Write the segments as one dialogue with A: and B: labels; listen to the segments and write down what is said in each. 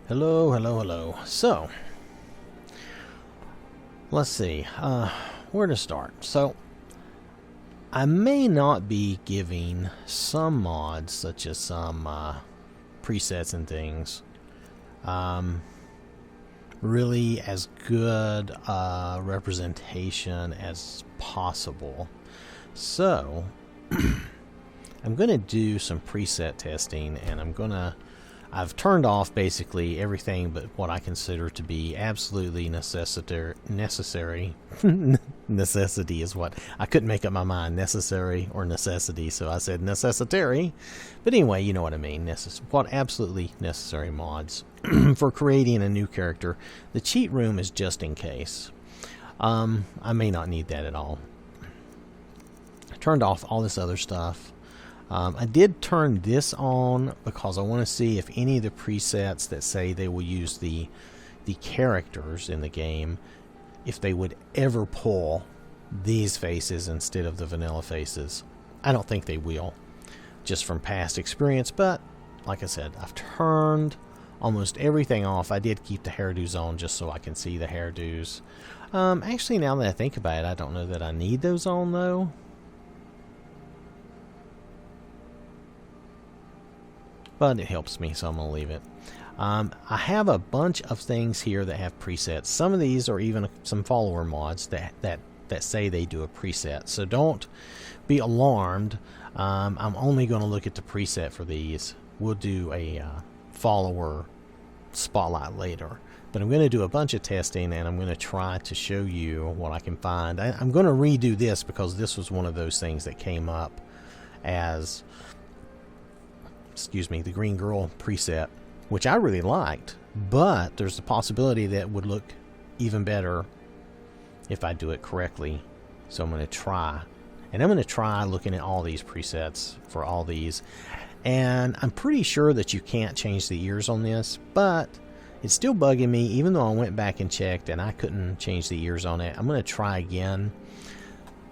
A: Hello, hello, hello. So, let's see, where to start. So, I may not be giving some mods, such as some presets and things, really as good representation as possible. So, I'm going to do some preset testing, and I've turned off basically everything but what I consider to be absolutely necessary. Necessity is what I couldn't make up my mind, necessary or necessity, so I said necessitary. But anyway, you know what I mean. What absolutely necessary mods for creating a new character. The cheat room is just in case. I may not need that at all. I turned off all this other stuff. I did turn this on because I want to see if any of the presets that say they will use the characters in the game, if they would ever pull these faces instead of the vanilla faces. I don't think they will, just from past experience, but like I said, I've turned almost everything off. I did keep the hairdos on just so I can see the hairdos. Actually, now that I think about it, I don't know that I need those on though. But it helps me, so I'm going to leave it. I have a bunch of things here that have presets. Some of these are even some follower mods that say they do a preset. So don't be alarmed. I'm only going to look at the preset for these. We'll do a follower spotlight later. But I'm going to do a bunch of testing, and I'm going to try to show you what I can find. I'm going to redo this because this was one of those things that came up as... the Green Girl preset, which I really liked, but there's the possibility that it would look even better if I do it correctly. So I'm going to try, and I'm going to try looking at all these presets for all these, and I'm pretty sure that you can't change the ears on this, but it's still bugging me even though I went back and checked and I couldn't change the ears on it. I'm going to try again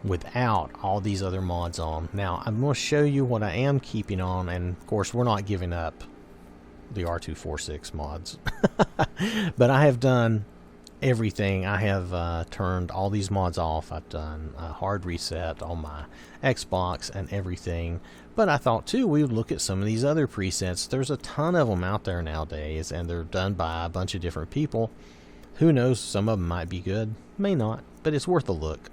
A: without all these other mods on. Now I'm going to show you what I am keeping on, and of course we're not giving up the R246 mods. But I have done everything. I have turned all these mods off. I've done a hard reset on my Xbox and everything. But I thought too we would look at some of these other presets. There's a ton of them out there nowadays, and they're done by a bunch of different people. Who knows, some of them might be good, may not, but it's worth a look.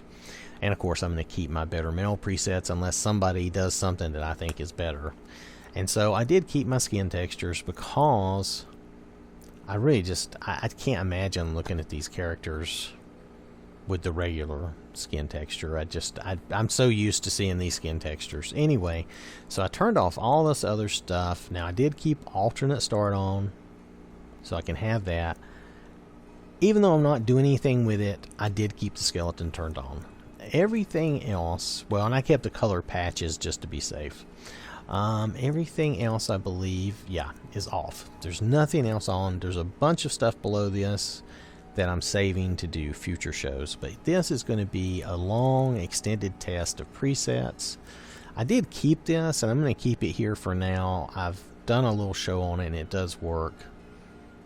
A: And of course, I'm going to keep my better male presets unless somebody does something that I think is better. And so I did keep my skin textures because I really just, I can't imagine looking at these characters with the regular skin texture. I'm so used to seeing these skin textures. Anyway, so I turned off all this other stuff. Now I did keep alternate start on so I can have that. Even though I'm not doing anything with it, I did keep the skeleton turned on. Everything else, well, and I kept the color patches just to be safe. Everything else, I believe, yeah, is off. There's nothing else on. There's a bunch of stuff below this that I'm saving to do future shows, but this is going to be a long extended test of presets. I did keep this, and I'm going to keep it here for now. I've done a little show on it, and it does work.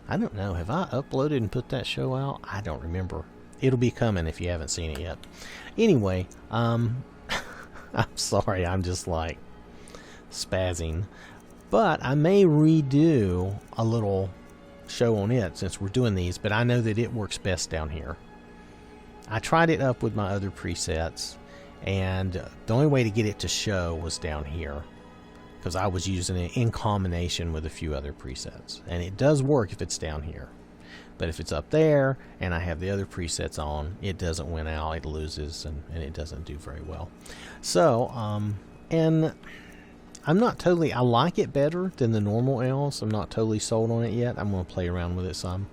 A: I don't know, have I uploaded and put that show out? I don't remember. It'll be coming if you haven't seen it yet. Anyway, I'm sorry, I'm just like spazzing. But I may redo a little show on it since we're doing these, but I know that it works best down here. I tried it up with my other presets, and the only way to get it to show was down here because I was using it in combination with a few other presets. And it does work if it's down here. But if it's up there and I have the other presets on, it doesn't win out, it loses, and it doesn't do very well. So, and I'm not totally, I like it better than the normal L's. I'm not totally sold on it yet. I'm going to play around with it some.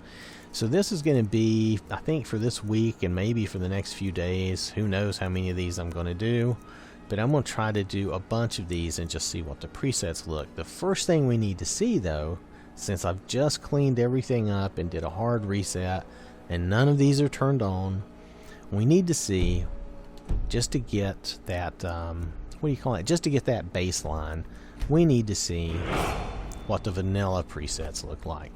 A: So this is going to be, I think, for this week and maybe for the next few days. Who knows how many of these I'm going to do. But I'm going to try to do a bunch of these and just see what the presets look. The first thing we need to see, though, since I've just cleaned everything up and did a hard reset and none of these are turned on, we need to see, just to get that, just to get that baseline, we need to see what the vanilla presets look like.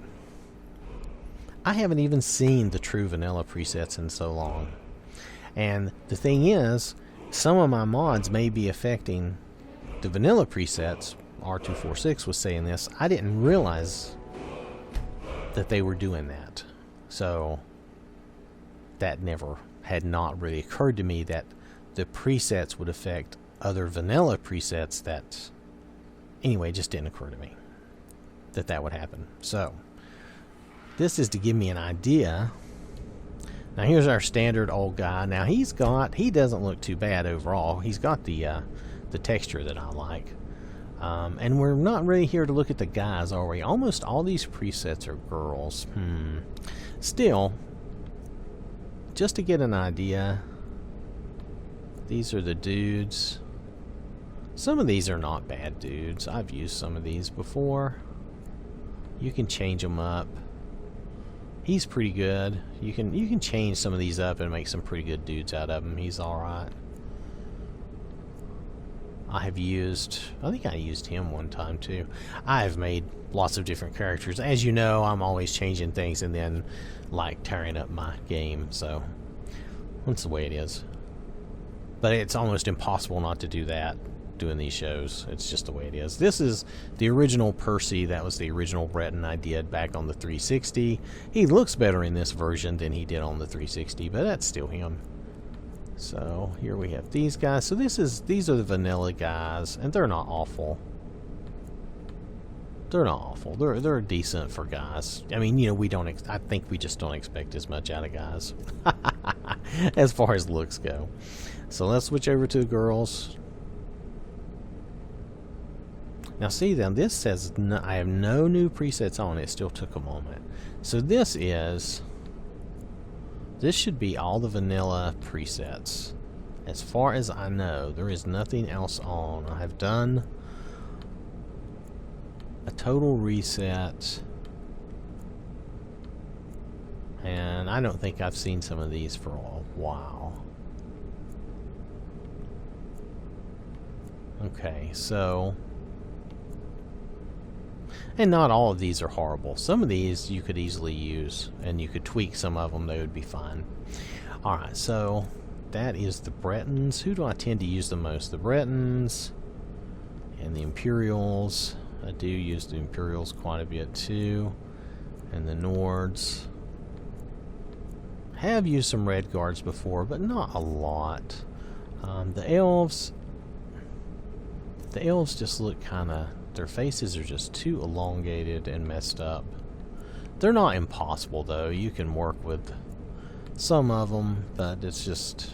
A: I haven't even seen the true vanilla presets in so long. And the thing is, some of my mods may be affecting the vanilla presets. R246 was saying this. I didn't realize that they were doing that. So that had not really occurred to me that the presets would affect other vanilla presets. That anyway, it just didn't occur to me that would happen. So this is to give me an idea. Now here's our standard old guy. Now he doesn't look too bad overall. He's got the texture that I like. And we're not really here to look at the guys, are we? Almost all these presets are girls. Still, just to get an idea, these are the dudes. Some of these are not bad dudes. I've used some of these before. You can change them up. He's pretty good. You can change some of these up and make some pretty good dudes out of him. He's alright. I think I used him one time too. I've made lots of different characters. As you know, I'm always changing things and then like tearing up my game. So that's the way it is. But it's almost impossible not to do that doing these shows. It's just the way it is. This is the original Percy. That was the original Breton I did back on the 360. He looks better in this version than he did on the 360, but that's still him. So here we have these guys. So these are the vanilla guys, and they're not awful. They're not awful. They're decent for guys. I mean, you know, I think we just don't expect as much out of guys as far as looks go. So let's switch over to the girls. Now see then, this says I have no new presets on. It still took a moment. So this should be all the vanilla presets. As far as I know, there is nothing else on. I have done a total reset, and I don't think I've seen some of these for a while. Okay, so, and not all of these are horrible. Some of these you could easily use, and you could tweak some of them. They would be fine. Alright, so that is the Bretons. Who do I tend to use the most? The Bretons and the Imperials. I do use the Imperials quite a bit too. And the Nords. Have used some Red Guards before, but not a lot. The Elves just look kind of... Their faces are just too elongated and messed up. They're not impossible, though. You can work with some of them, but it's just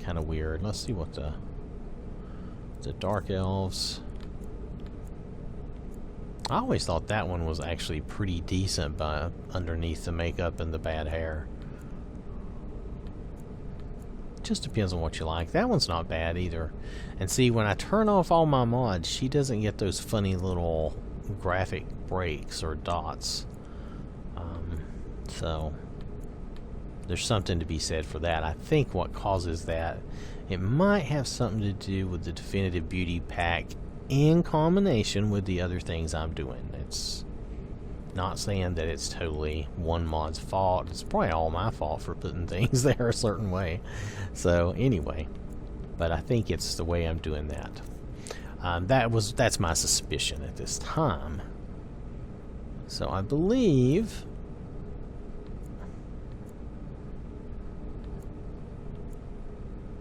A: kind of weird. Let's see what the Dark Elves... I always thought that one was actually pretty decent by underneath the makeup and the bad hair. Just depends on what you like. That one's not bad either. And see, when I turn off all my mods, she doesn't get those funny little graphic breaks or dots. So there's something to be said for that. I think what causes that, it might have something to do with the Definitive Beauty pack in combination with the other things I'm doing. It's not saying that it's totally one mod's fault. It's probably all my fault for putting things there a certain way. So anyway, but I think it's the way I'm doing that. That's my suspicion at this time. So I believe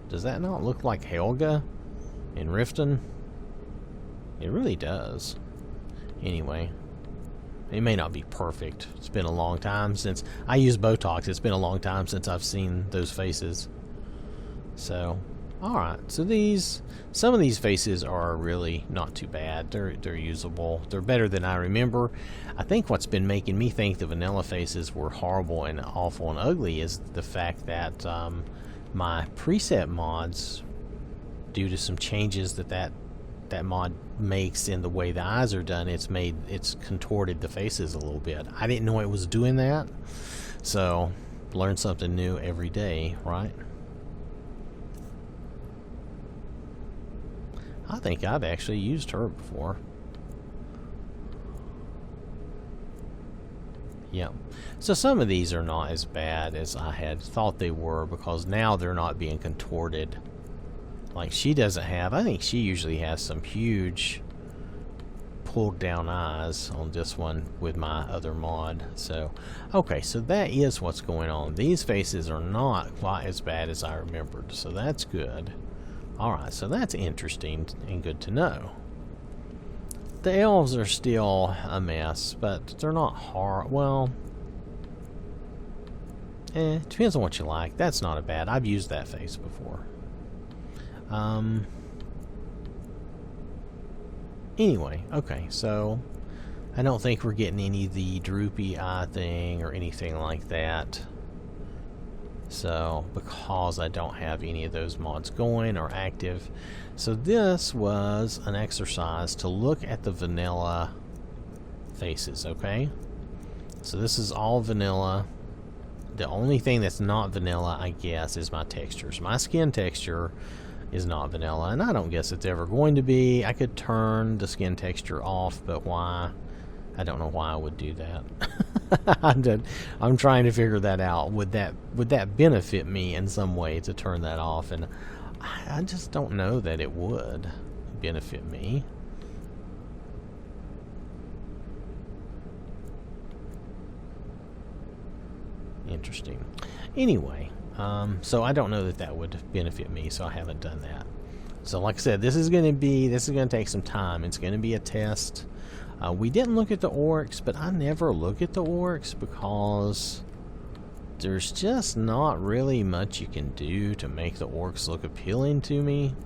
A: does that not look like Helga in Riften? It really does. Anyway, it may not be perfect. It's been a long time since I used Botox. It's been a long time since I've seen those faces. So, alright. So some of these faces are really not too bad. They're usable. They're better than I remember. I think what's been making me think the vanilla faces were horrible and awful and ugly is the fact that my preset mods, due to some changes that mod makes in the way the eyes are done, it's contorted the faces a little bit. I didn't know it was doing that, so learn something new every day, right? I think I've actually used her before. Yep. So some of these are not as bad as I had thought they were, because now they're not being contorted like she doesn't have. I think she usually has some huge pulled down eyes on this one with my other mod. So okay, so that is what's going on. These faces are not quite as bad as I remembered, so that's good. Alright, so that's interesting and good to know. The elves are still a mess, but they're not hard. Well, depends on what you like. That's not a bad. I've used that face before. Anyway, okay, so I don't think we're getting any of the droopy eye thing or anything like that. So, because I don't have any of those mods going or active. So this was an exercise to look at the vanilla faces, okay? So this is all vanilla. The only thing that's not vanilla, I guess, is my textures. My skin texture is not vanilla, and I don't guess it's ever going to be. I could turn the skin texture off, but why? I don't know why I would do that. I'm trying to figure that out. Would that benefit me in some way to turn that off? And I just don't know that it would benefit me. Interesting. Anyway, so I don't know that that would benefit me, so I haven't done that. So like I said, this is going to take some time. It's going to be a test. We didn't look at the orcs, but I never look at the orcs because there's just not really much you can do to make the orcs look appealing to me.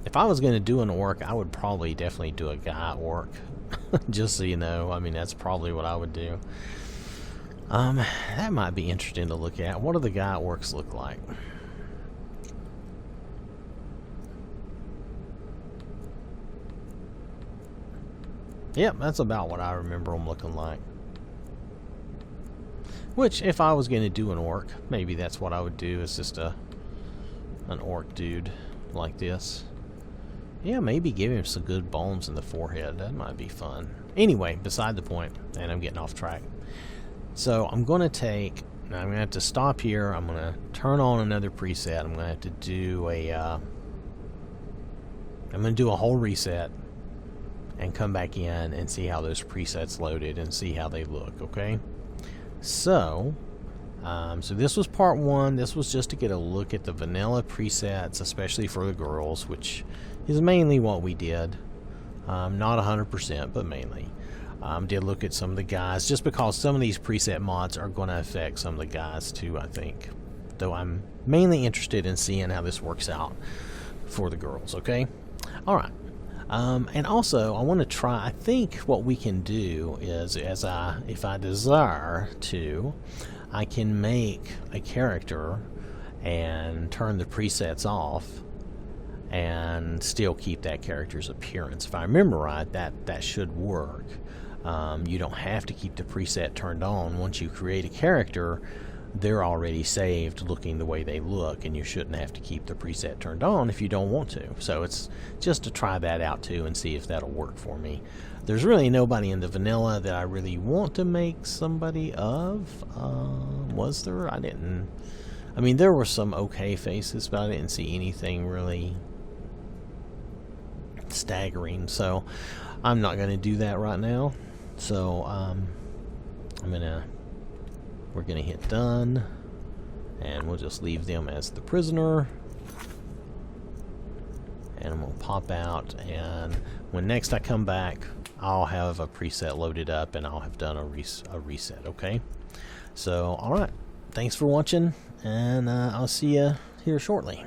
A: If I was going to do an orc, I would probably definitely do a guy orc. Just so you know, I mean, that's probably what I would do. That might be interesting to look at. What do the guy orcs look like? Yep, that's about what I remember them looking like. Which, if I was going to do an orc, maybe that's what I would do, is just an orc dude like this. Yeah, maybe give him some good bones in the forehead. That might be fun. Anyway, beside the point, and I'm getting off track. So I'm going to have to stop here. I'm going to turn on another preset. I'm going to have to do I'm going to do a whole reset and come back in and see how those presets loaded and see how they look, okay? So this was part one. This was just to get a look at the vanilla presets, especially for the girls, which is mainly what we did. Not 100%, but mainly. Did look at some of the guys, just because some of these preset mods are going to affect some of the guys too, I think. Though I'm mainly interested in seeing how this works out for the girls, okay? Alright. And also, I want to try, I think what we can do is, if I desire to, I can make a character and turn the presets off and still keep that character's appearance. If I remember right, that should work. You don't have to keep the preset turned on. Once you create a character, they're already saved looking the way they look, and you shouldn't have to keep the preset turned on if you don't want to. So it's just to try that out too and see if that'll work for me. There's really nobody in the vanilla that I really want to make somebody of. Was there? I mean, there were some okay faces, but I didn't see anything really staggering. So I'm not going to do that right now. So we're going to hit done, and we'll just leave them as the prisoner. And I'm going to pop out, and when next I come back, I'll have a preset loaded up, and I'll have done a reset, okay? So, alright, thanks for watching, and I'll see you here shortly.